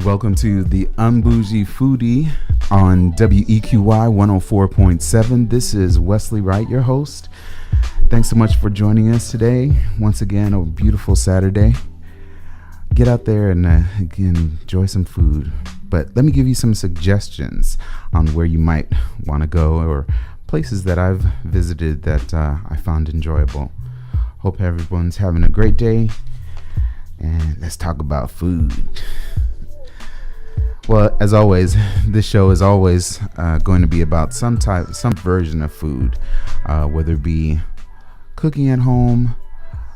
Welcome to the Un-Bougie Foodie on WEQY 104.7. This is Wesley Wright, your host. Thanks so much for joining us today. Once again, a beautiful Saturday. Get out there and again, enjoy some food. But let me give you some suggestions on where you might want to go or places that I've visited that I found enjoyable. Hope everyone's having a great day. And let's talk about food. Well, as always, this show is always going to be about some version of food, whether it be cooking at home,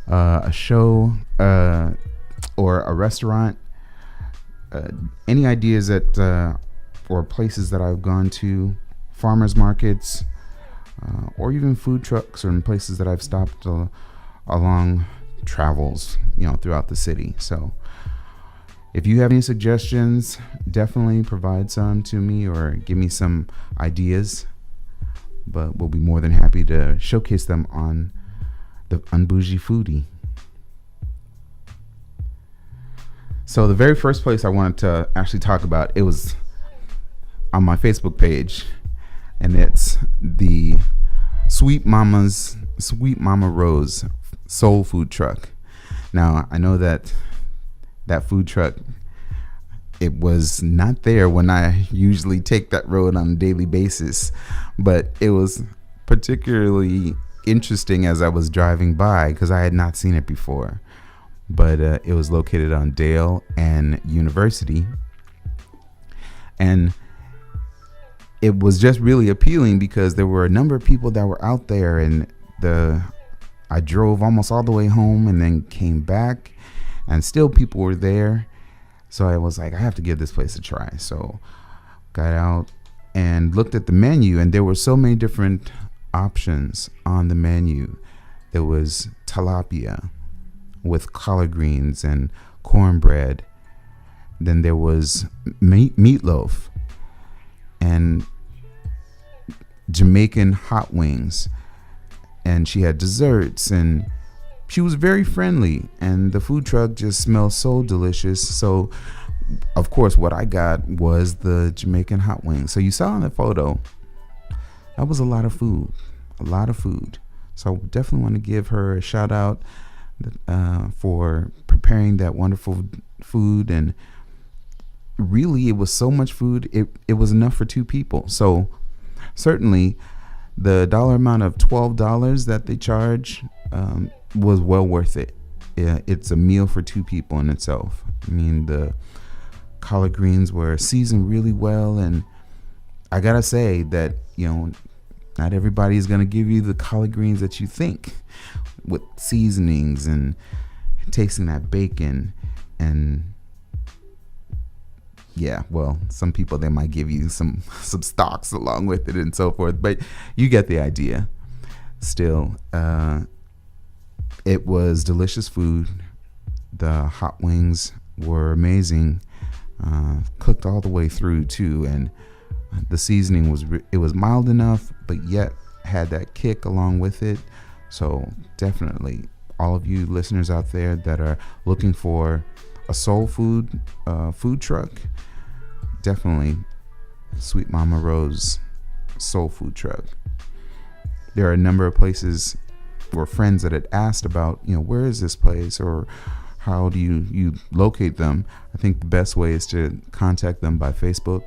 a show, or a restaurant. Any ideas that or places that I've gone to, farmers markets, or even food trucks, or in places that I've stopped along travels, throughout the city. So if you have any suggestions, definitely provide some to me or give me some ideas. But we'll be more than happy to showcase them on the Un-Bougie Foodie. So the very first place I wanted to actually talk about, it was on my Facebook page, and it's the Sweet Momma Rose Soul Food Truck. Now, I know that food truck, it was not there when I usually take that road on a daily basis, but it was particularly interesting as I was driving by because I had not seen it before. But it was located on Dale and University, and it was just really appealing because there were a number of people that were out there, and I drove almost all the way home and then came back, and still people were there. So I was like, I have to give this place a try. So got out and looked at the menu, and there were so many different options on the menu. There was tilapia with collard greens and cornbread. Then there was meatloaf and Jamaican hot wings. And she had desserts, and she was very friendly, and the food truck just smelled so delicious. So of course what I got was the Jamaican hot wings. So you saw in the photo, that was a lot of food. So I definitely want to give her a shout out for preparing that wonderful food. And really, it was so much food, it was enough for two people. So certainly the dollar amount of $12 that they charge was well worth it. Yeah, it's a meal for two people in itself. I mean, the collard greens were seasoned really well, and I gotta say that not everybody is gonna give you the collard greens that you think, with seasonings and tasting that bacon. And yeah, well, some people, they might give you some stocks along with it and so forth, but you get the idea. Still, it was delicious food. The hot wings were amazing, cooked all the way through too, and the seasoning was mild enough, but yet had that kick along with it. So definitely, all of you listeners out there that are looking for a soul food truck, definitely Sweet Momma Rose Soul Food Truck. There are a number of places or friends that had asked about, where is this place, or how do you locate them? I think the best way is to contact them by Facebook.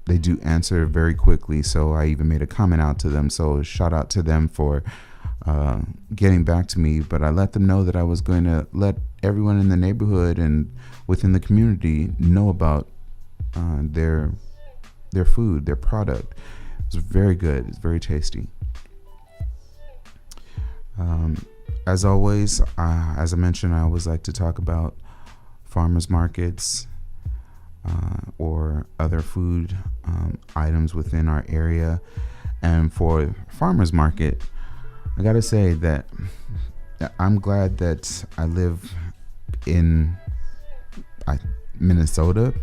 They do answer very quickly, so I even made a comment out to them. So shout out to them for getting back to me. But I let them know that I was going to let everyone in the neighborhood and within the community know about their food, their product. It's very good. It's very tasty. As always, as I mentioned, I always like to talk about farmers markets or other food items within our area. And for farmers market, I gotta say that I'm glad that I live in Minnesota,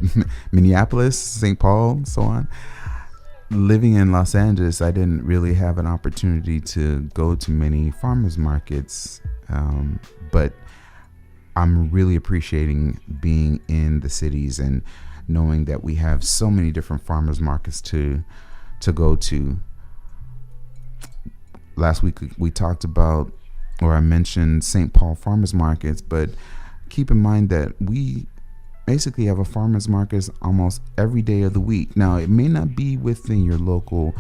Minneapolis, St. Paul, so on. Living in Los Angeles, I didn't really have an opportunity to go to many farmers markets, but I'm really appreciating being in the cities and knowing that we have so many different farmers markets to go to. Last week we talked about, or I mentioned, St. Paul farmers markets, but keep in mind that we basically have a farmers market almost every day of the week. Now, it may not be within your local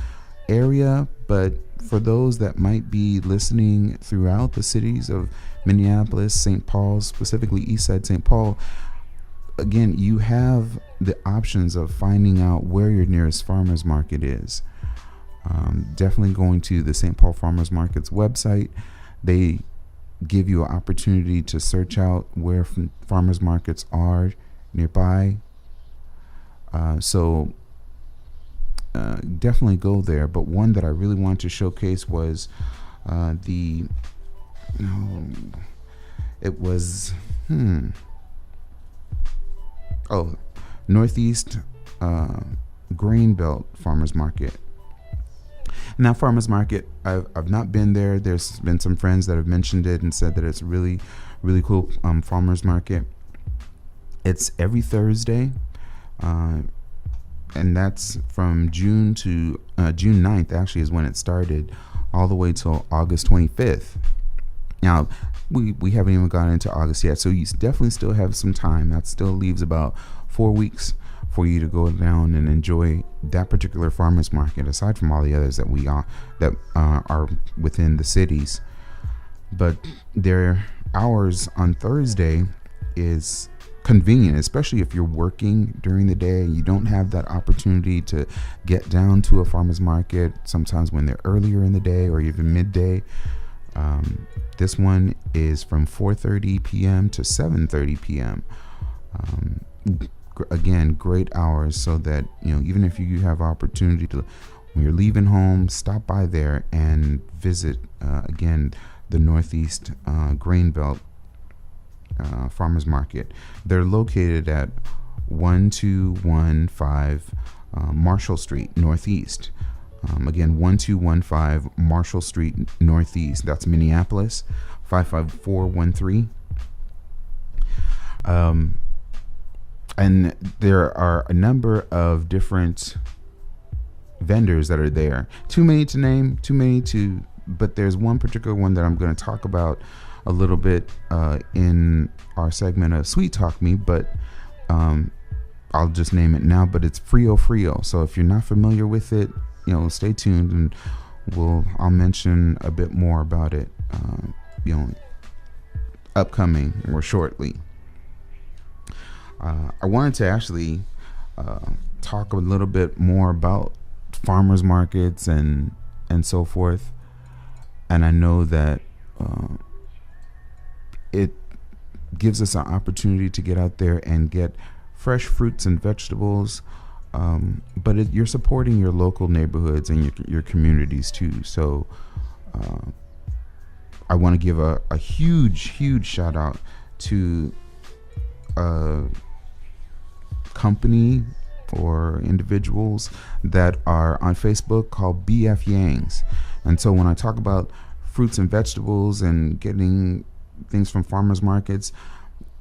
area, but for those that might be listening throughout the cities of Minneapolis, St. Paul, specifically Eastside St. Paul, again, you have the options of finding out where your nearest farmers market is. Definitely going to the St. Paul Farmers Market's website. They give you an opportunity to search out where farmers markets are nearby. So definitely go there. But one that I really wanted to showcase was Northeast Grain Belt Farmers Market. And that farmers market, I've not been there. There's been some friends that have mentioned it and said that it's really, really cool farmers market. It's every Thursday, and that's from June 9th actually is when it started, all the way till August 25th. Now, we haven't even gone into August yet, so you definitely still have some time. That still leaves about 4 weeks for you to go down and enjoy that particular farmers market, aside from all the others that are within the cities. But their hours on Thursday is convenient, especially if you're working during the day and you don't have that opportunity to get down to a farmers market sometimes when they're earlier in the day or even midday. This one is from 4:30 p.m. to 7:30 p.m. Again, great hours, so that even if you have opportunity to, when you're leaving home, stop by there and visit again the Northeast Grain Belt Farmers Market. They're located at 1215 Marshall Street Northeast. Again, 1215 Marshall Street Northeast. That's Minneapolis, 55413. And there are a number of different vendors that are there. Too many to name, but there's one particular one that I'm going to talk about a little bit in our segment of Sweet Talk Me, but I'll just name it now. But it's Frio-Frio. So if you're not familiar with it, stay tuned, and I'll mention a bit more about it, upcoming or shortly. I wanted to actually talk a little bit more about farmers markets and so forth. And I know that it gives us an opportunity to get out there and get fresh fruits and vegetables. But you're supporting your local neighborhoods and your communities too. So I want to give a huge shout out to company or individuals that are on Facebook called BF Yangs. And so when I talk about fruits and vegetables and getting things from farmers markets,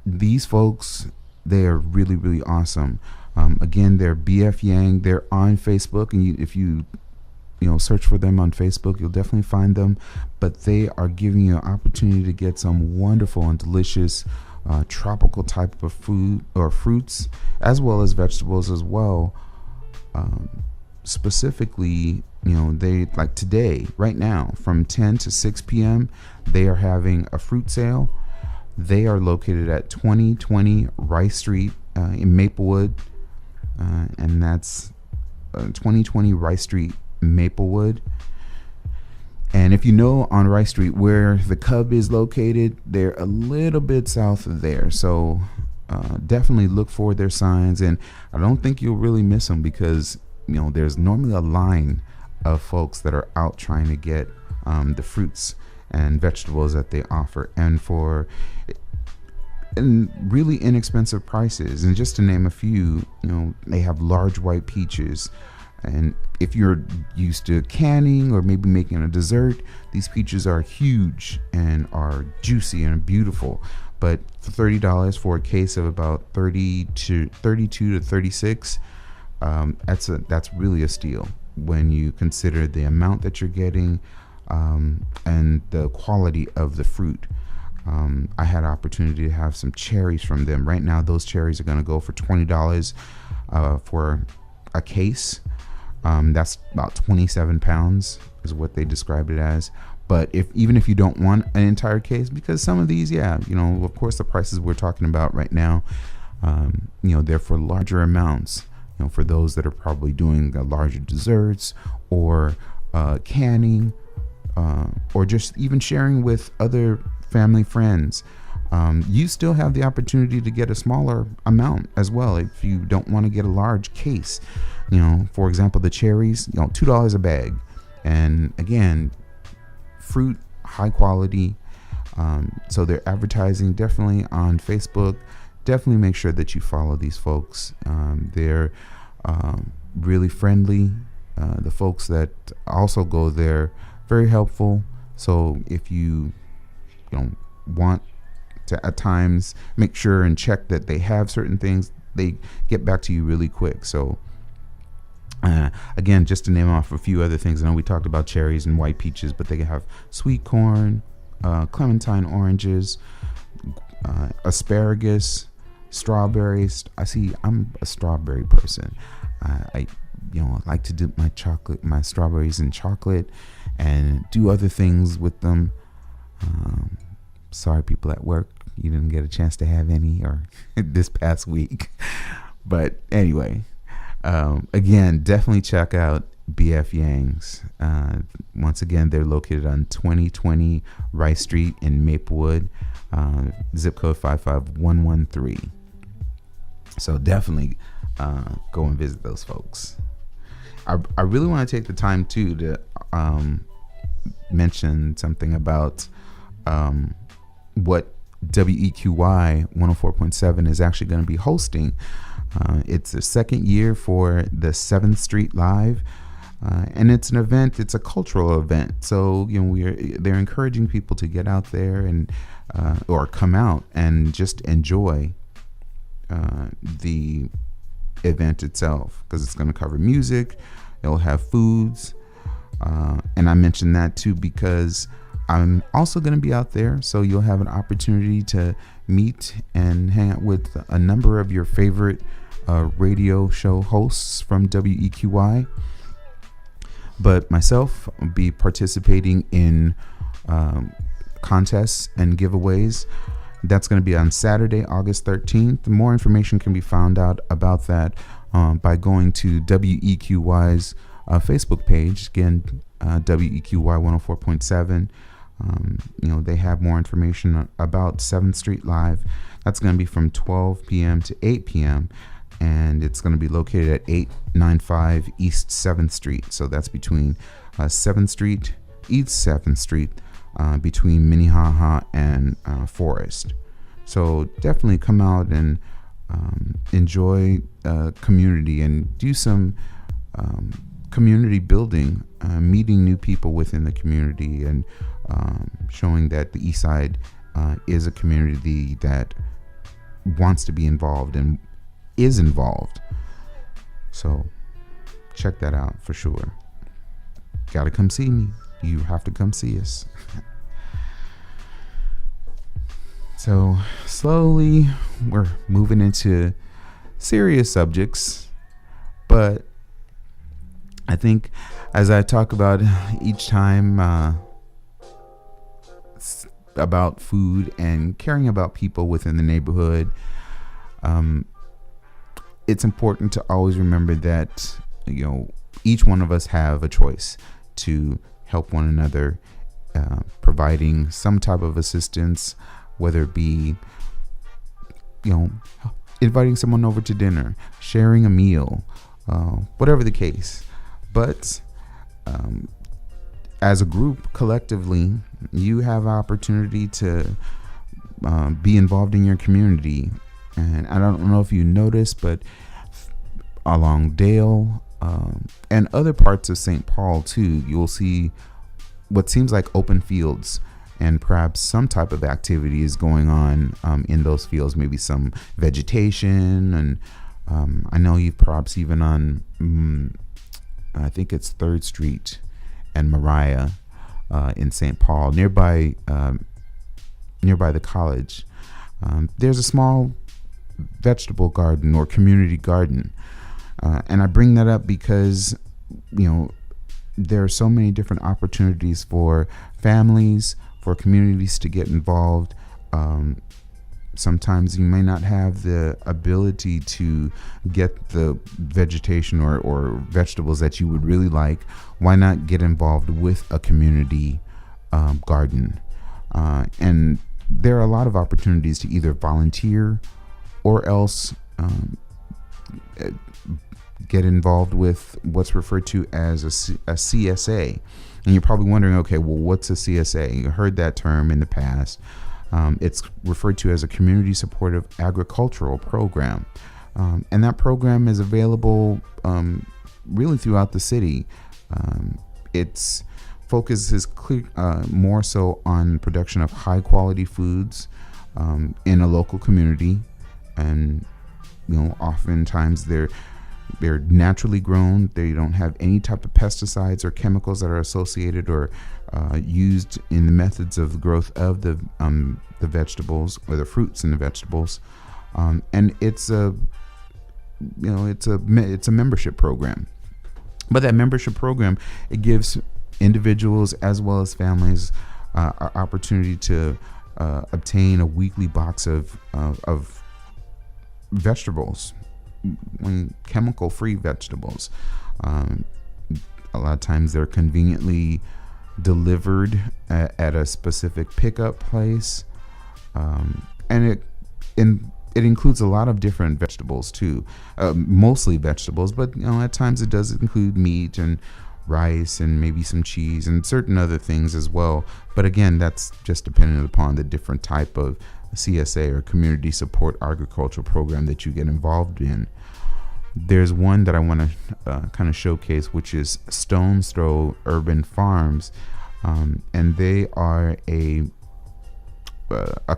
these folks, they are really, really awesome. Again, they're BF Yang. They're on Facebook, and if you search for them on Facebook, you'll definitely find them. But they are giving you an opportunity to get some wonderful and delicious tropical type of food or fruits, as well as vegetables as well. Specifically, they, like today, right now, from 10 to 6 p.m., they are having a fruit sale. They are located at 2020 Rice Street in Maplewood, and that's 2020 Rice Street, Maplewood. And if you know on Rice Street where the Cub is located, they're a little bit south of there. So definitely look for their signs. And I don't think you'll really miss them, because, there's normally a line of folks that are out trying to get the fruits and vegetables that they offer, and for really inexpensive prices. And just to name a few, they have large white peaches. And if you're used to canning or maybe making a dessert, these peaches are huge and are juicy and beautiful. but for $30 for a case of about 32 to 36, that's really a steal when you consider the amount that you're getting, and the quality of the fruit. I had an opportunity to have some cherries from them. Right now, those cherries are going to go for $20 for a case. That's about 27 pounds is what they described it as. But even if you don't want an entire case, because some of these, of course, the prices we're talking about right now, they're for larger amounts. For those that are probably doing larger desserts or canning, or just even sharing with other family friends. You still have the opportunity to get a smaller amount as well if you don't want to get a large case. For example, the cherries, $2 a bag. And again, fruit, high quality. So they're advertising definitely on Facebook. Definitely make sure that you follow these folks. They're really friendly. The folks that also go there, very helpful. So if you want to at times make sure and check that they have certain things, they get back to you really quick. So again, just to name off a few other things, I know we talked about cherries and white peaches, but they can have sweet corn, clementine oranges, asparagus, strawberries. I'm a strawberry person. I like to dip my strawberries in chocolate and do other things with them. Sorry, people at work, you didn't get a chance to have any or this past week. But anyway, again, definitely check out BF Yang's. Once again, they're located on 2020 Rice Street in Maplewood, zip code 55113. So definitely go and visit those folks. I really want to take the time too to mention something about what WEQY 104.7 is actually going to be hosting. It's the second year for the 7th Street Live, and it's an event. It's a cultural event. So they're encouraging people to get out there and or come out and just enjoy the event itself, because it's going to cover music. It'll have foods, and I mentioned that too because I'm also going to be out there, so you'll have an opportunity to meet and hang out with a number of your favorite radio show hosts from WEQY. But myself, I'll be participating in contests and giveaways. That's going to be on Saturday, August 13th. More information can be found out about that by going to WEQY's Facebook page. Again, WEQY 104.7. They have more information about 7th Street Live. That's going to be from 12 p.m. to 8 p.m. And it's going to be located at 895 East 7th Street. So that's between 7th Street, East 7th Street, between Minnehaha and Forest. So definitely come out and enjoy community and do some community building, meeting new people within the community, and showing that the East Side is a community that wants to be involved and is involved. So check that out for sure. Gotta come see me. You have to come see us. So slowly we're moving into serious subjects, but I think as I talk about each time about food and caring about people within the neighborhood, it's important to always remember that each one of us have a choice to help one another, providing some type of assistance, whether it be inviting someone over to dinner, sharing a meal, whatever the case. But as a group, collectively, you have an opportunity to be involved in your community. And I don't know if you noticed, but along Dale and other parts of St. Paul too, you'll see what seems like open fields. and perhaps some type of activity is going on in those fields, maybe some vegetation. And I know you've perhaps even on, I think it's 3rd Street and Mariah in St. Paul, nearby the college. There's a small vegetable garden or community garden. And I bring that up because, there are so many different opportunities for families, for communities to get involved. Sometimes you may not have the ability to get the vegetation or vegetables that you would really like. Why not get involved with a community garden? And there are a lot of opportunities to either volunteer or else get involved with what's referred to as a CSA. And you're probably wondering, okay, well, what's a CSA? You heard that term in the past. It's referred to as a community supportive agricultural program. And that program is available really throughout the city. Its focus is more so on production of high quality foods in a local community. And, oftentimes they're naturally grown. They don't have any type of pesticides or chemicals that are associated or used in the methods of the growth of the vegetables or the fruits and the vegetables. And it's a membership program. But that membership program, it gives individuals as well as families an opportunity to obtain a weekly box of vegetables, chemical-free vegetables. A lot of times they're conveniently delivered at a specific pickup place, and it includes a lot of different vegetables too, mostly vegetables, but at times it does include meat and rice and maybe some cheese and certain other things as well. But again, that's just dependent upon the different type of CSA or community support agricultural program that you get involved in. There's one that I want to kind of showcase, which is Stone's Throw Urban Farms, and they are a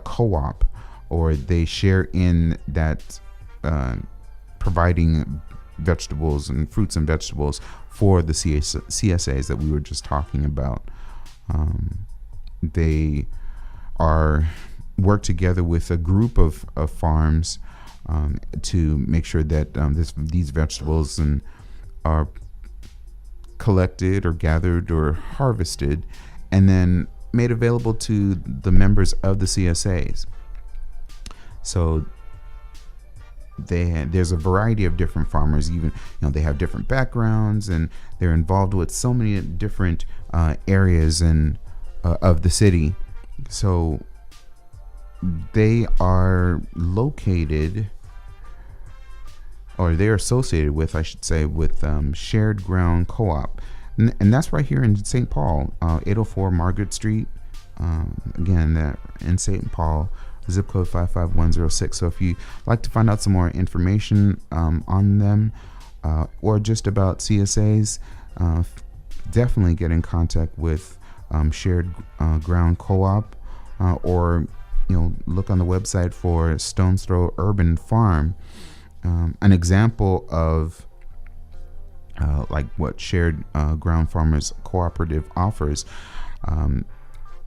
co-op, or they share in that providing vegetables and fruits and vegetables for the CSAs that we were just talking about. They work together with a group of farms to make sure that these vegetables are collected or gathered or harvested and then made available to the members of the CSAs. So there's a variety of different farmers. Even they have different backgrounds, and they're involved with so many different areas of the city. So they are located, or they're associated with, I should say, with Shared Ground Co-op, and that's right here in St. Paul, 804 Margaret Street. Again, in St. Paul, zip code 55106. So if you like to find out some more information on them or just about CSAs, definitely get in contact with Shared Ground Co-op, or look on the website for Stone's Throw Urban Farm. An example of like what Shared Ground Farmers Cooperative offers.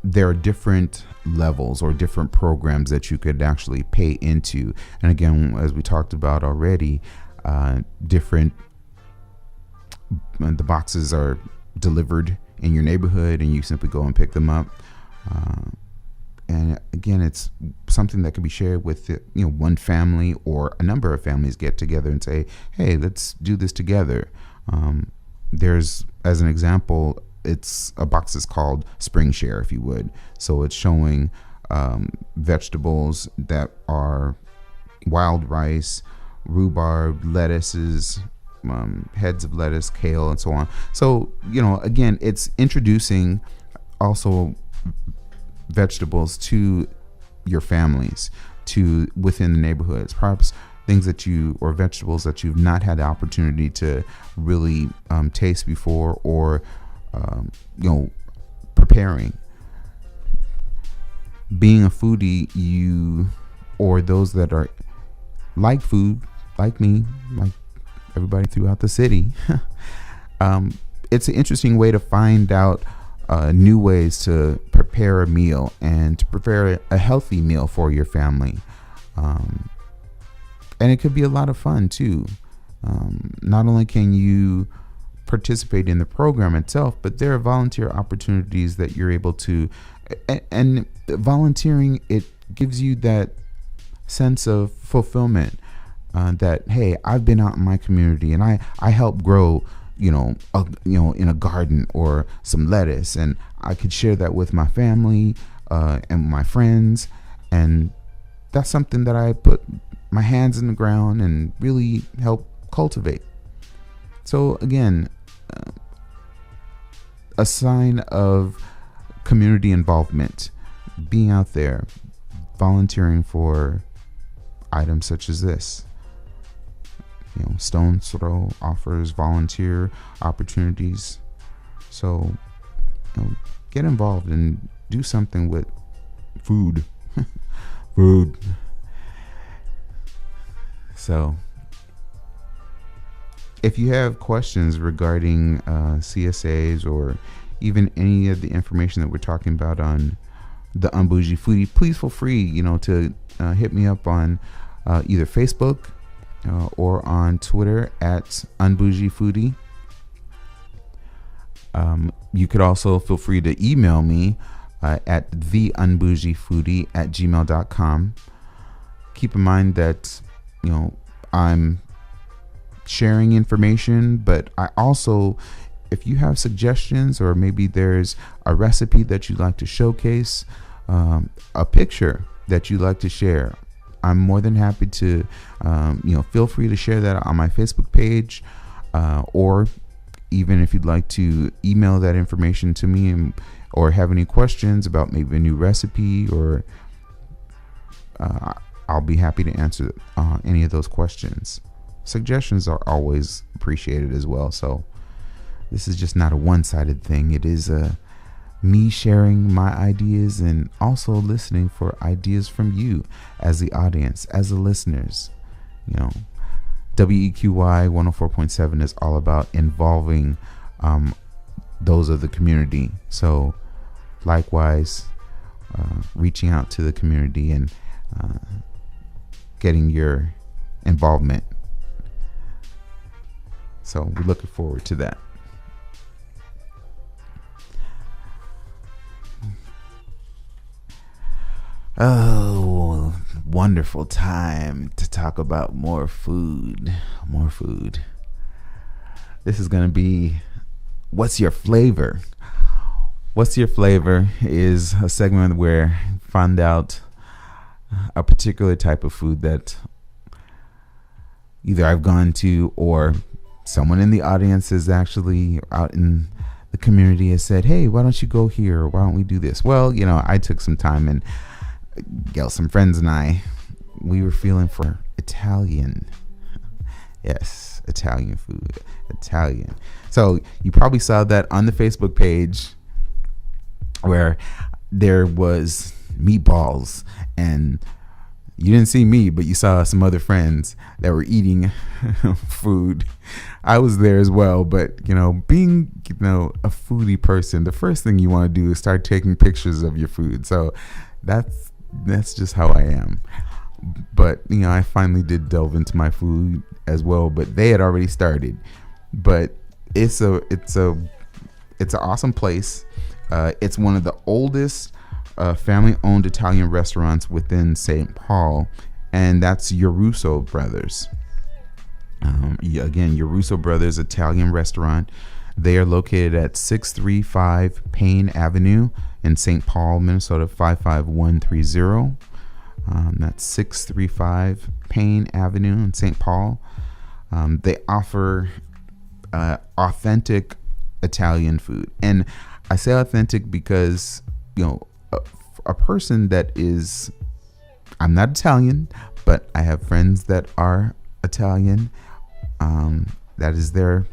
There are different levels or different programs that you could actually pay into. And again, as we talked about already, the boxes are delivered in your neighborhood and you simply go and pick them up. And again, it's something that can be shared with one family or a number of families get together and say, hey, let's do this together. There's, as an example, it's a box that's called Spring Share, if you would. So it's showing vegetables that are wild rice, rhubarb, lettuces, heads of lettuce, kale, and so on. So, again, it's introducing also vegetables to your families, to within the neighborhoods, perhaps things or vegetables that you've not had the opportunity to really taste before, or preparing. being a foodie, you or those that are like food, like me, like everybody throughout the city, it's an interesting way to find out new ways to prepare a meal and to prepare a healthy meal for your family. And it could be a lot of fun too. Not only can you participate in the program itself, but there are volunteer opportunities that you're able to, and volunteering, it gives you that sense of fulfillment, that, hey, I've been out in my community and I helped grow, in a garden or some lettuce, and I could share that with my family and my friends. And that's something that I put my hands in the ground and really help cultivate. So again, a sign of community involvement, being out there, volunteering for items such as this. Stone's Throw offers volunteer opportunities. So, get involved and do something with food. Food. So, if you have questions regarding CSAs or even any of the information that we're talking about on the Un-Bougie Foodie, please feel free, to hit me up on either Facebook or on Twitter at Un-Bougie Foodie. You could also feel free to email me at theunbougiefoodie@gmail.com. Keep in mind that, I'm sharing information, but I also, if you have suggestions or maybe there's a recipe that you'd like to showcase, a picture that you'd like to share, I'm more than happy to, feel free to share that on my Facebook page, or even if you'd like to email that information to me, or have any questions about maybe a new recipe, or I'll be happy to answer any of those questions. Suggestions are always appreciated as well. So this is just not a one-sided thing. It is me sharing my ideas and also listening for ideas from you as the audience, as the listeners. WEQY 104.7 is all about involving those of the community. So likewise, reaching out to the community and getting your involvement. So we're looking forward to that. Oh, wonderful time to talk about more food. More food. This is going to be What's Your Flavor? What's Your Flavor is a segment where I find out a particular type of food that either I've gone to or someone in the audience is actually out in the community has said, hey, why don't you go here? Why don't we do this? Well, I took some time and some friends and we were feeling for Italian. Yes, Italian food. Italian. So you probably saw that on the Facebook page where there was meatballs, and you didn't see me, but you saw some other friends that were eating food. I was there as well, but being a foodie person, the first thing you want to do is start taking pictures of your food. So that's just how I am. But I finally did delve into my food as well, but they had already started. But it's an awesome place. It's one of the oldest family-owned Italian restaurants within St. Paul, and that's Yarusso Brothers. Again, Yarusso Brothers Italian Restaurant. They are located at 635 Payne Avenue in St. Paul, Minnesota 55130. That's 635 Payne Avenue in St. Paul. They offer authentic Italian food, and I say authentic because a person that is, I'm not Italian, but I have friends that are Italian. That's their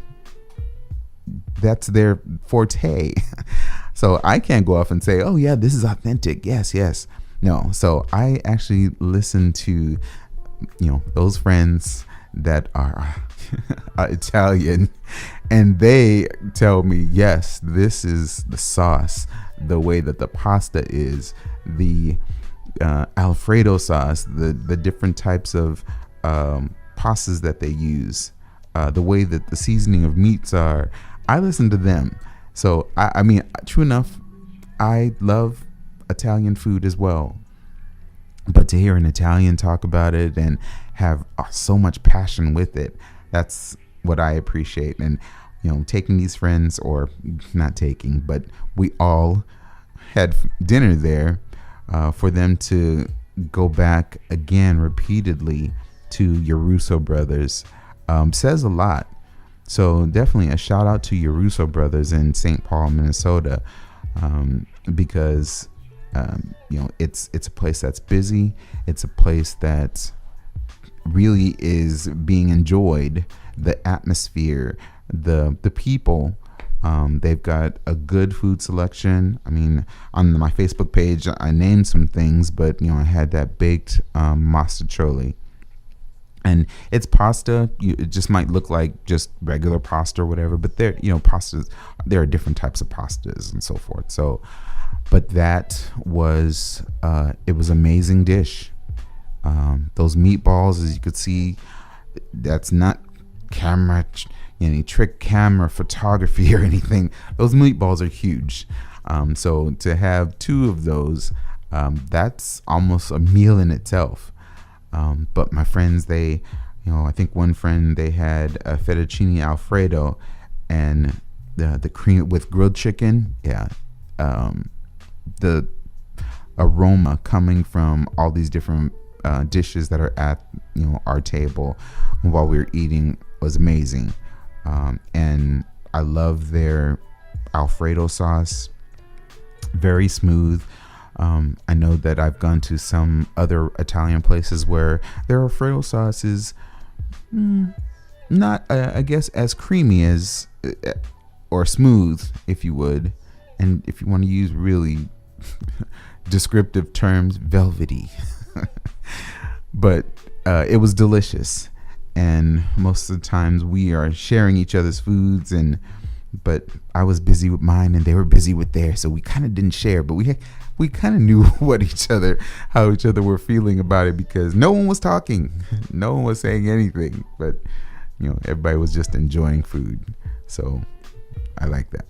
forte. So I can't go off and say, oh yeah, this is authentic. Yes. No, so I actually listen to, those friends that are Italian, and they tell me, yes, this is the sauce, the way that the pasta is, the Alfredo sauce, the different types of pastas that they use, the way that the seasoning of meats are. I listen to them. So, I mean, true enough, I love Italian food as well. But to hear an Italian talk about it and have so much passion with it, that's what I appreciate. And, taking these friends, or not taking, but we all had dinner there, for them to go back again repeatedly to Yarusso Brothers, says a lot. So definitely a shout out to Yarusso Brothers in St. Paul, Minnesota, because it's a place that's busy. It's a place that really is being enjoyed. The atmosphere, the people. They've got a good food selection. I mean, on my Facebook page, I named some things, but I had that baked masticholi. And it's pasta. It just might look like just regular pasta or whatever, but pastas. There are different types of pastas and so forth. So, but that was it was an amazing dish. Those meatballs, as you could see, that's not any trick camera photography or anything. Those meatballs are huge. So to have two of those, that's almost a meal in itself. But my friends, they, I think one friend, they had a fettuccine Alfredo and the cream with grilled chicken. Yeah. The aroma coming from all these different dishes that are at, our table while we were eating was amazing. And I love their Alfredo sauce. Very smooth. I know that I've gone to some other Italian places where their Alfredo sauce is not, I guess, as creamy as, or smooth, if you would. And if you want to use really descriptive terms, velvety. But it was delicious. And most of the times we are sharing each other's foods, but I was busy with mine and they were busy with theirs, so we kind of didn't share. But we kind of knew how each other were feeling about it, because no one was talking, no one was saying anything, but everybody was just enjoying food. So I like that.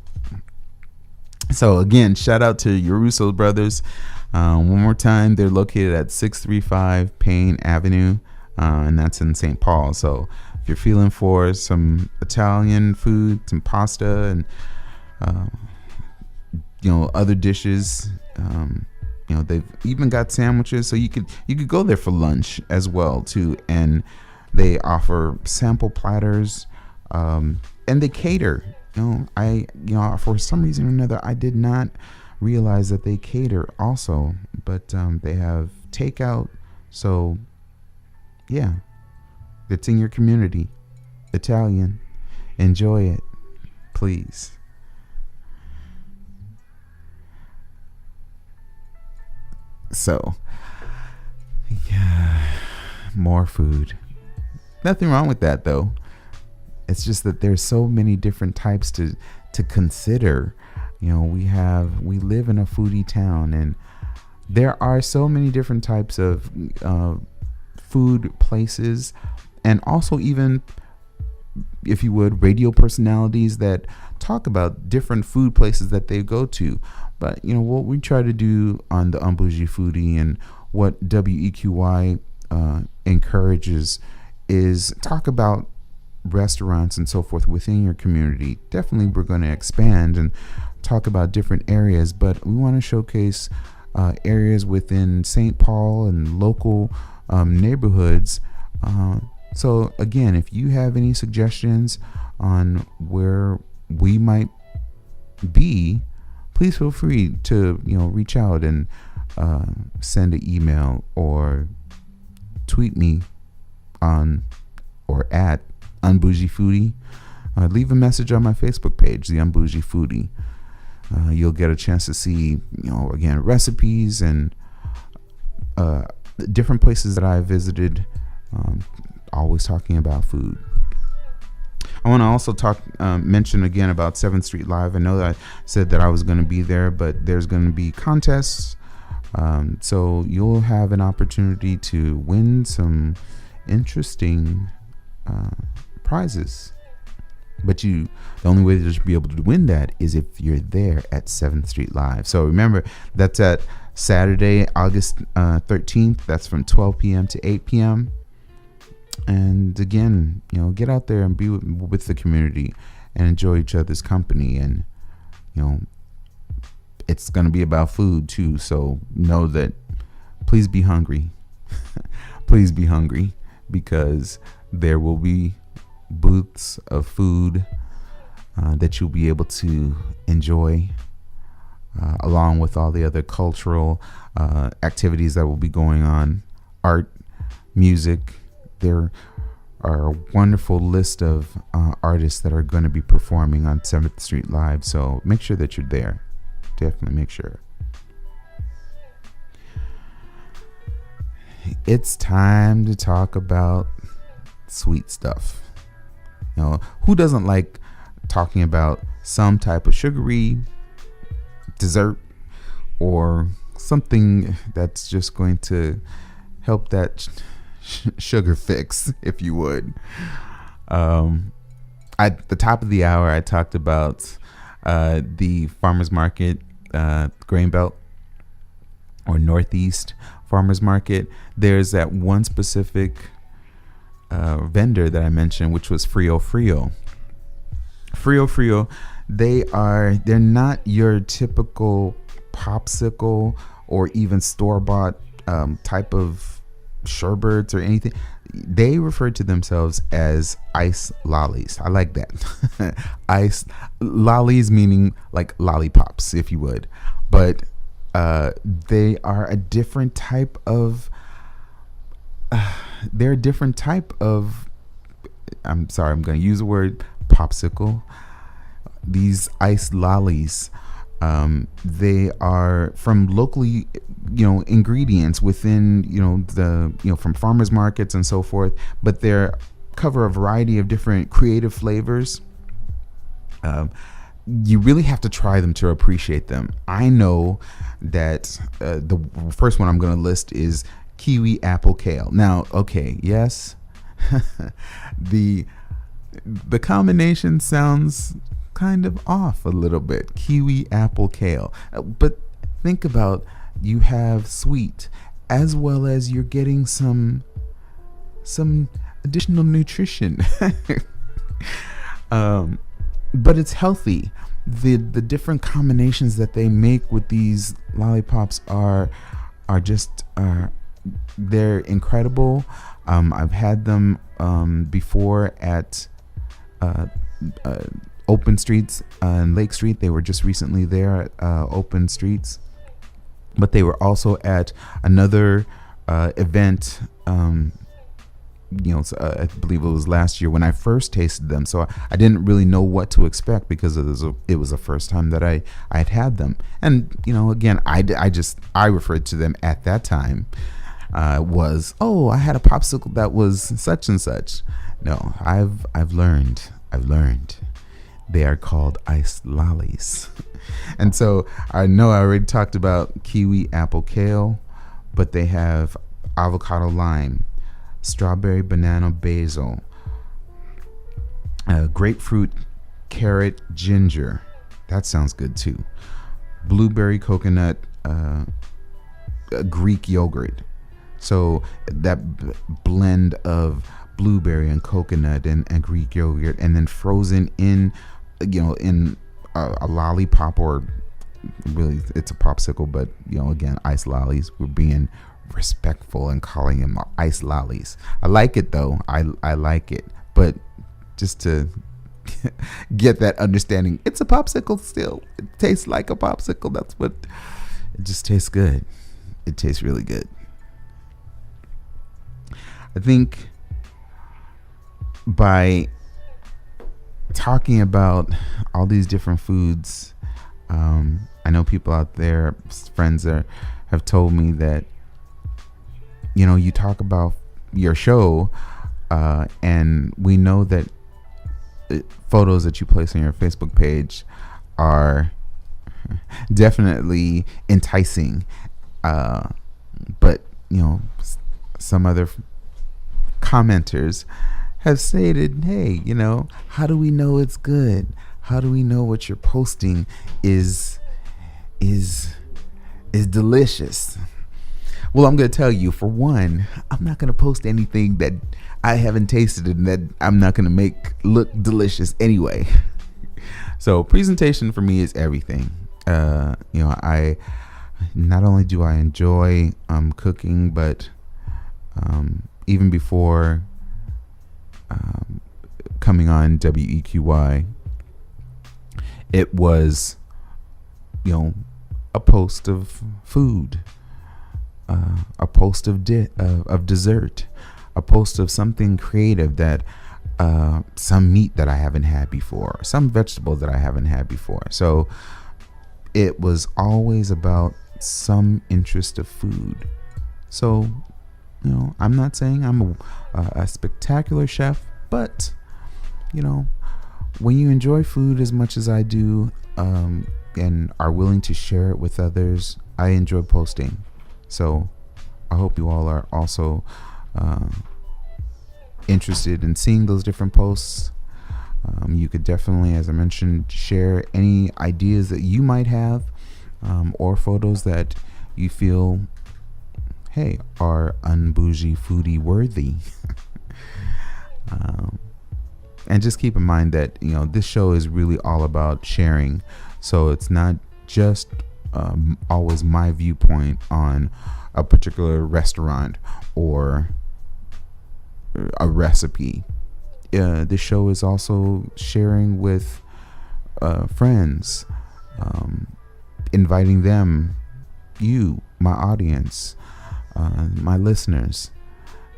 So again, shout out to Yarusso Brothers. One more time, they're located at 635 Payne Avenue. And that's in St. Paul. So if you're feeling for some Italian food, some pasta, and other dishes, they've even got sandwiches. So you could go there for lunch as well too. And they offer sample platters, and they cater. For some reason or another, I did not realize that they cater also, but they have takeout. So yeah, it's in your community. Italian. Enjoy it, please. So, yeah, more food. Nothing wrong with that, though. It's just that there's so many different types to consider. We live in a foodie town, and there are so many different types of food places, and also even, if you would, radio personalities that talk about different food places that they go to. But what we try to do on the Un-Bougie Foodie, and what WEQY encourages, is talk about restaurants and so forth within your community. Definitely we're going to expand and talk about different areas, but we want to showcase areas within St. Paul and local neighborhoods. So again, if you have any suggestions on where we might be, please feel free to reach out and send an email or tweet me on or at Un-Bougie Foodie. Leave a message on my Facebook page, the Un-Bougie Foodie. You'll get a chance to see again, recipes and different places that I visited, always talking about food. I want to also mention again about 7th Street Live. I know that I said that I was going to be there, but there's going to be contests. So you'll have an opportunity to win some interesting prizes. But the only way to be able to win that is if you're there at 7th Street Live. So remember, that's at Saturday, August 13th. That's from 12 p.m. to 8 p.m. And again, get out there and be with the community and enjoy each other's company. And, it's going to be about food too. So know that please be hungry. Please be hungry, because there will be booths of food that you'll be able to enjoy, along with all the other cultural activities that will be going on, art, music. There are a wonderful list of artists that are going to be performing on 7th Street Live, so make sure that you're there. Definitely make sure. It's time to talk about sweet stuff. Who doesn't like talking about some type of sugary dessert or something that's just going to help that sugar fix, if you would. At the top of the hour, I talked about the farmers market, Grain Belt or Northeast farmers market. There's that one specific vendor that I mentioned, which was Frio-Frio. Frio-Frio, they're not your typical popsicle or even store-bought type of sherbets or anything. They refer to themselves as ice lollies. I like that. Ice lollies, meaning like lollipops, if you would. But they are a different type of I'm sorry, I'm going to use the word popsicle. These ice lollies, they are from locally, ingredients within, from farmers markets and so forth, but they're cover a variety of different creative flavors. You really have to try them to appreciate them. I know that the first one I'm going to list is kiwi apple kale. Now, okay, yes, the combination sounds kind of off a little bit. Kiwi apple kale, but think about, you have sweet as well as you're getting some additional nutrition. But it's healthy. The different combinations that they make with these lollipops are just they're incredible. I've had them before at Open Streets and Lake Street. They were just recently there at Open Streets, but they were also at another event. I believe it was last year when I first tasted them. So I didn't really know what to expect because it was the first time that I had them. And, again, I referred to them at that time I had a popsicle that was such and such. No, I've learned they are called ice lollies. And so I know I already talked about kiwi apple kale, but they have avocado lime, strawberry banana basil, grapefruit carrot ginger. That sounds good too. Blueberry coconut Greek yogurt. So that blend of blueberry and coconut and Greek yogurt, and then frozen in a lollipop, or really it's a popsicle, but again, ice lollies. We're being respectful and calling them ice lollies. I like it though. I like it, but just to get that understanding, it's a popsicle still. It tastes like a popsicle. That's what it just tastes good. It tastes really good. I think by talking about all these different foods, I know people out there, friends have told me that you talk about your show, and we know that photos that you place on your Facebook page are definitely enticing. But some other commenters have stated, hey, how do we know it's good? How do we know what you're posting is delicious? Well, I'm going to tell you, for one, I'm not going to post anything that I haven't tasted and that I'm not going to make look delicious anyway. So presentation for me is everything. I not only do I enjoy cooking, but even before coming on WEQY, it was a post of food, a post of dessert, a post of something creative, that some meat that I haven't had before, some vegetable that I haven't had before. So it was always about some interest of food. So I'm not saying I'm a spectacular chef, but when you enjoy food as much as I do, and are willing to share it with others, I enjoy posting. So I hope you all are also interested in seeing those different posts. You could definitely, as I mentioned, share any ideas that you might have, or photos that you feel, hey, are Un-Bougie Foodie worthy. And just keep in mind that this show is really all about sharing. So it's not just always my viewpoint on a particular restaurant or a recipe. This show is also sharing with friends, inviting them, you, my audience, my listeners,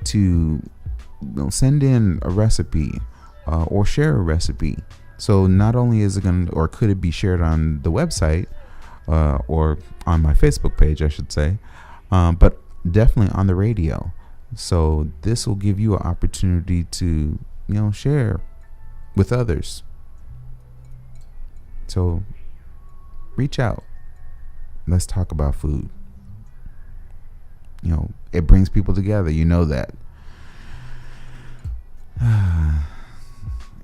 to send in a recipe or share a recipe. So not only is it or could it be shared on the website or on my Facebook page, I should say, but definitely on the radio. So this will give you an opportunity to share with others. So reach out. Let's talk about food. It brings people together. That.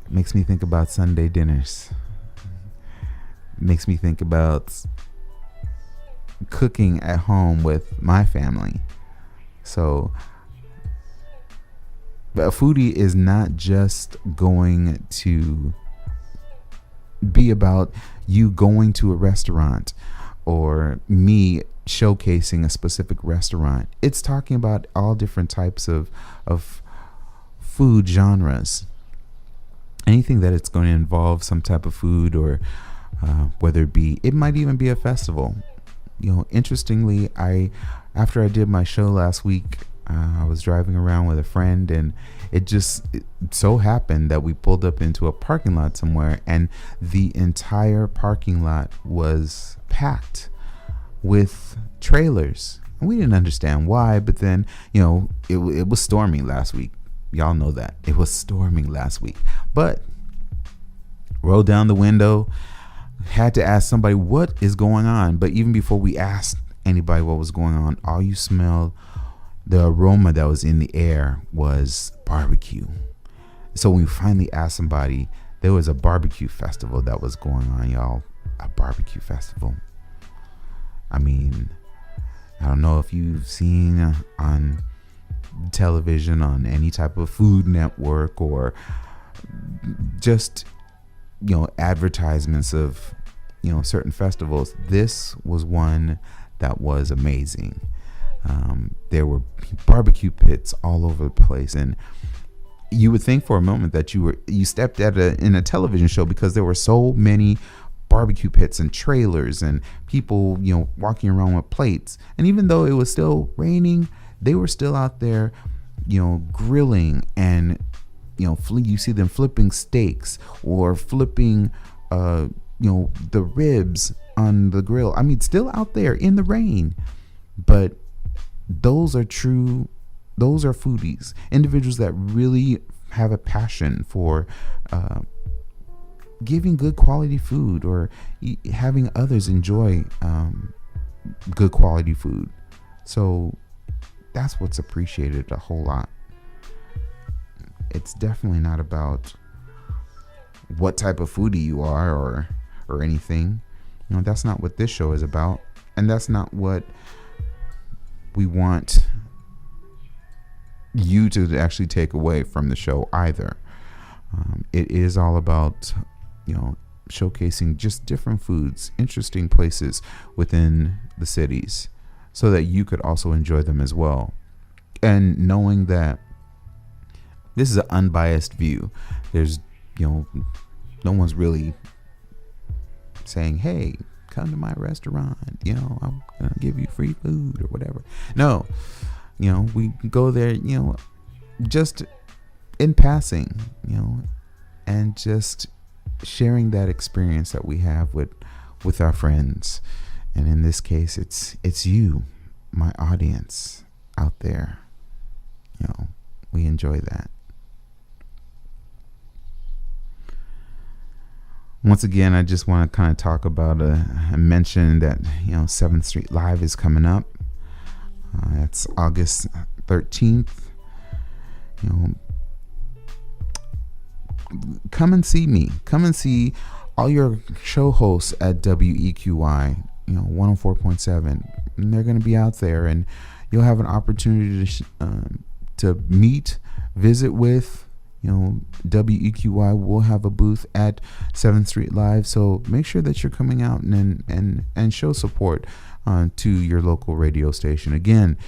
It makes me think about Sunday dinners. It makes me think about cooking at home with my family. So a foodie is not just going to be about you going to a restaurant or me showcasing a specific restaurant. It's talking about all different types of food genres. Anything that it's going to involve some type of food, or whether it might even be a festival. Interestingly, after I did my show last week, I was driving around with a friend, and it so happened that we pulled up into a parking lot somewhere, and the entire parking lot was packed with trailers. And we didn't understand why, but then, it was storming last week. Y'all know that. It was storming last week. But rolled down the window, had to ask somebody what is going on. But even before we asked anybody what was going on, all you smelled, the aroma that was in the air was barbecue. So when we finally asked somebody, there was a barbecue festival that was going on, y'all. A barbecue festival. I mean, I don't know if you've seen on television, on any type of Food Network, or just advertisements of certain festivals. This was one that was amazing. There were barbecue pits all over the place, and you would think for a moment that you stepped in a television show, because there were so many barbecue pits and trailers and people walking around with plates. And even though it was still raining, they were still out there grilling, and you see them flipping steaks or flipping the ribs on the grill. I mean, still out there in the rain. But those are true those are foodies, individuals that really have a passion for giving good quality food, or having others enjoy good quality food. So that's what's appreciated a whole lot. It's definitely not about what type of foodie you are, or anything. That's not what this show is about, and that's not what we want you to actually take away from the show either. It is all about showcasing just different foods, interesting places within the cities, so that you could also enjoy them as well, and knowing that this is an unbiased view. There's no one's really saying, hey, come to my restaurant, I'm gonna give you free food or whatever. No, we go there, just in passing, and just sharing that experience that we have with our friends. And in this case, it's you, my audience out there. We enjoy that. Once again, I just want to kind of talk about mention that 7th Street Live is coming up. It's August 13th. Come and see me. Come and see all your show hosts at WEQY, 104.7. And they're going to be out there, and you'll have an opportunity to meet, visit with. WEQY will have a booth at 7th Street Live, so make sure that you're coming out and show support to your local radio station. Again,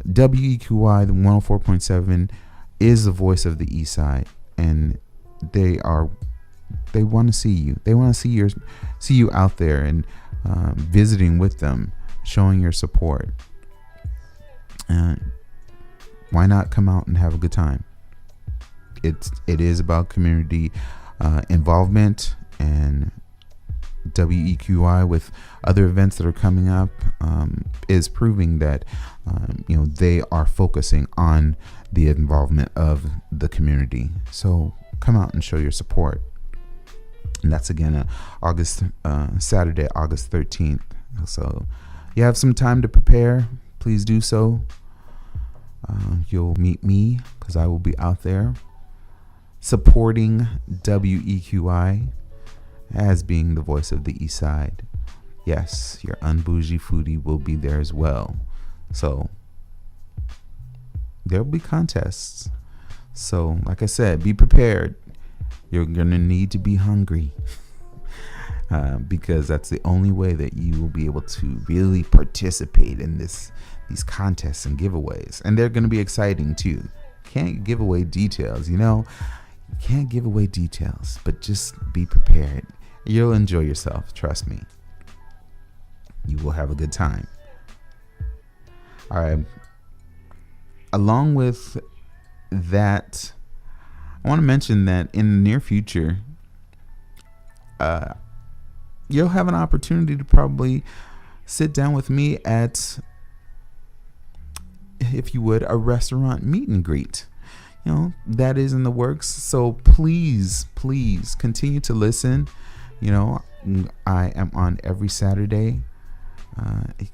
WEQY, the 104.7, is the voice of the East Side, and they want to see you. They want to see you out there and visiting with them, showing your support. Why not come out and have a good time? It is about community involvement, and WEQY, with other events that are coming up, is proving that they are focusing on the involvement of the community. So come out and show your support. And that's again Saturday, August 13th. So you have some time to prepare. Please do so. You'll meet me, because I will be out there supporting WEQY as being the voice of the East Side. Yes, your Un-Bougie Foodie will be there as well. So there'll be contests. So like I said, be prepared. You're going to need to be hungry because that's the only way that you will be able to really participate in these contests and giveaways. And they're going to be exciting too. Can't give away details, Can't give away details, but just be prepared. You'll enjoy yourself. Trust me. You will have a good time. All right. Along with that, I want to mention that in the near future, you'll have an opportunity to probably sit down with me at, if you would, a restaurant meet and greet. That is in the works. So please continue to listen. I am on every Saturday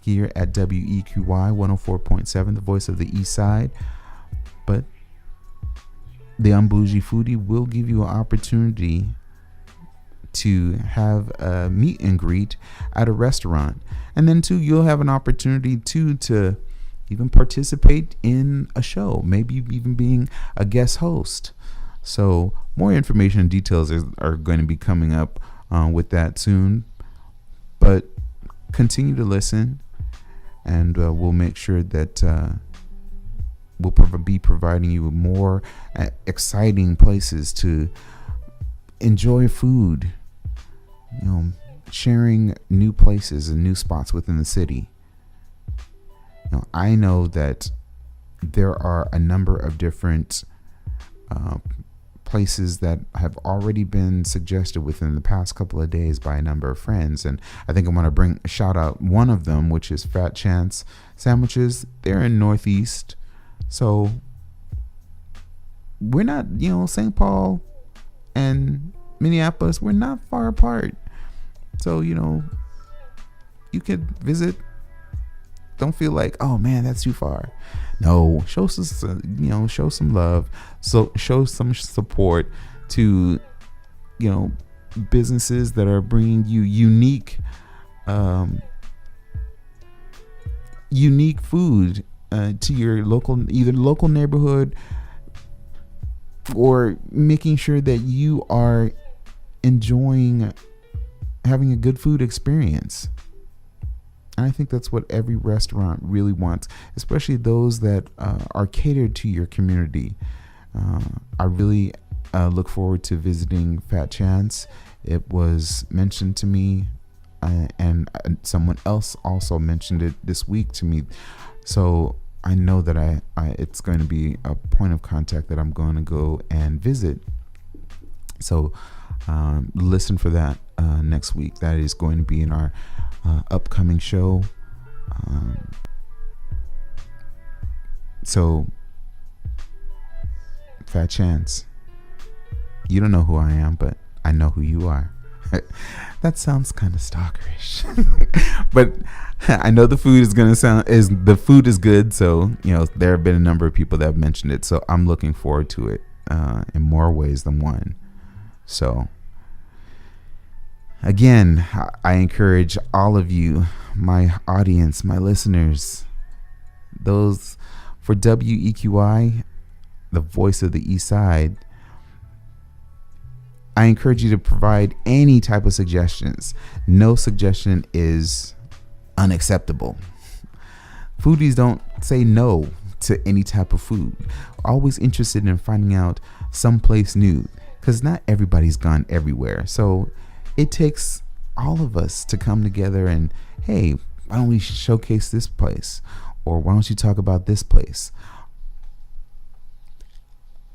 here at WEQY 104.7, the voice of the East Side. But the Un-Bougie Foodie will give you an opportunity to have a meet and greet at a restaurant. And then too, you'll have an opportunity to even participate in a show, maybe even being a guest host. So more information and details are going to be coming up with that soon. But continue to listen, and we'll make sure that we'll be providing you with more exciting places to enjoy food, sharing new places and new spots within the city. I know that there are a number of different places that have already been suggested within the past couple of days by a number of friends. And I think I want to shout out one of them, which is Fat Chance Sandwiches. They're in Northeast. So we're not, St. Paul and Minneapolis, we're not far apart. So, you could visit. Don't feel like, oh man, that's too far. No, show some love. So show some support to, businesses that are bringing you unique food to your either local neighborhood, or making sure that you are enjoying having a good food experience. And I think that's what every restaurant really wants, especially those that are catered to your community. I really look forward to visiting Fat Chance. It was mentioned to me, and someone else also mentioned it this week to me. So I know that it's going to be a point of contact that I'm going to go and visit. So listen for that next week. That is going to be in our upcoming show. So Fat Chance, you don't know who I am, but I know who you are. That sounds kind of stalkerish. But I know the food is good. So, there have been a number of people that have mentioned it. So I'm looking forward to it in more ways than one. So again, I encourage all of you, my audience, my listeners, those for WEQI, the voice of the East Side, I encourage you to provide any type of suggestions. No suggestion is unacceptable. Foodies don't say no to any type of food. Always interested in finding out someplace new, because not everybody's gone everywhere. So it takes all of us to come together and, hey, why don't we showcase this place? Or why don't you talk about this place?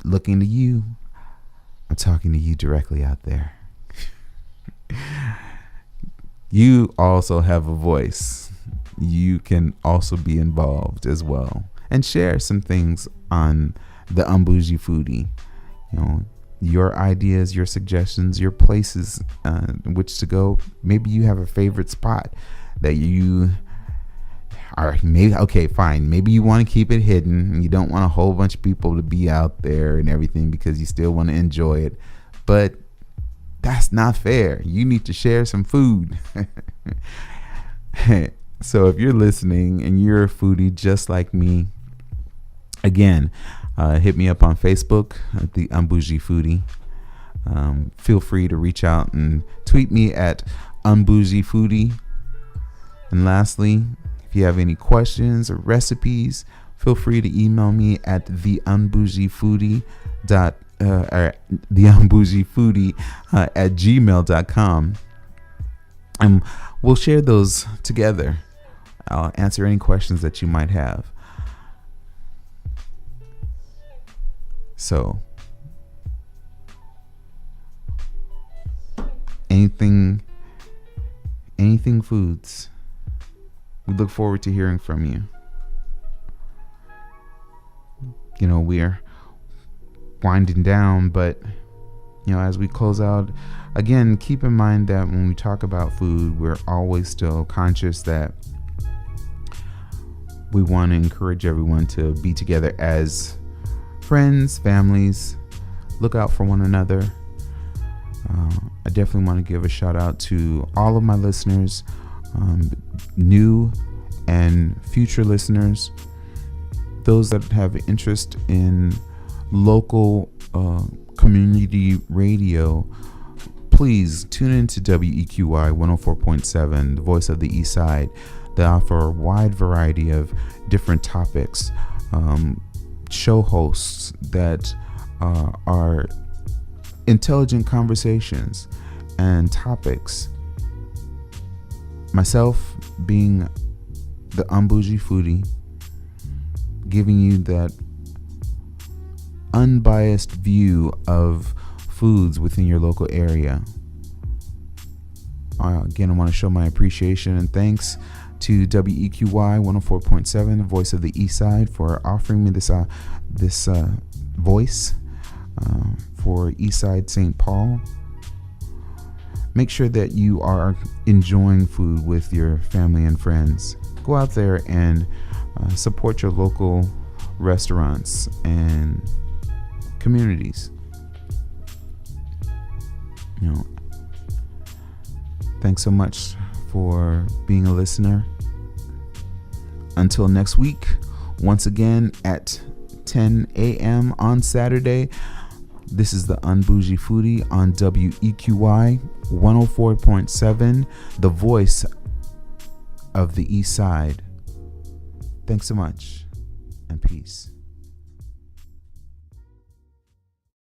Looking to you. I'm talking to you directly out there. You also have a voice. You can also be involved as well and share some things on the Un-Bougie Foodie. Your ideas, your suggestions, your places in which to go. Maybe you have a favorite spot that you are, okay, fine. Maybe you want to keep it hidden and you don't want a whole bunch of people to be out there and everything because you still want to enjoy it. But that's not fair. You need to share some food. So if you're listening and you're a foodie just like me, again, hit me up on Facebook at the Un-Bougie Foodie. Feel free to reach out and tweet me at Un-Bougie Foodie. And lastly, if you have any questions or recipes, feel free to email me at theunbougiefoodie at gmail.com, and we'll share those together. I'll answer any questions that you might have. So anything foods. We look forward to hearing from you. We're winding down, but as we close out, again, keep in mind that when we talk about food, we're always still conscious that we want to encourage everyone to be together as friends, families, look out for one another. I definitely want to give a shout out to all of my listeners, new and future listeners, those that have interest in local community radio. Please tune into WEQI 104.7, the voice of the East Side. They offer a wide variety of different topics, show hosts that are intelligent conversations and topics. Myself being the Un-Bougie Foodie, giving you that unbiased view of foods within your local area. Again, I want to show my appreciation and thanks to WEQI 104.7, the voice of the East Side, for offering me this voice. for Eastside St. Paul. Make sure that you are enjoying food with your family and friends. Go out there and support your local restaurants and communities. Thanks so much for being a listener. Until next week, once again at 10 a.m. on Saturday, this is the Un-Bougie Foodie on WEQY 104.7, the voice of the East Side. Thanks so much, and peace.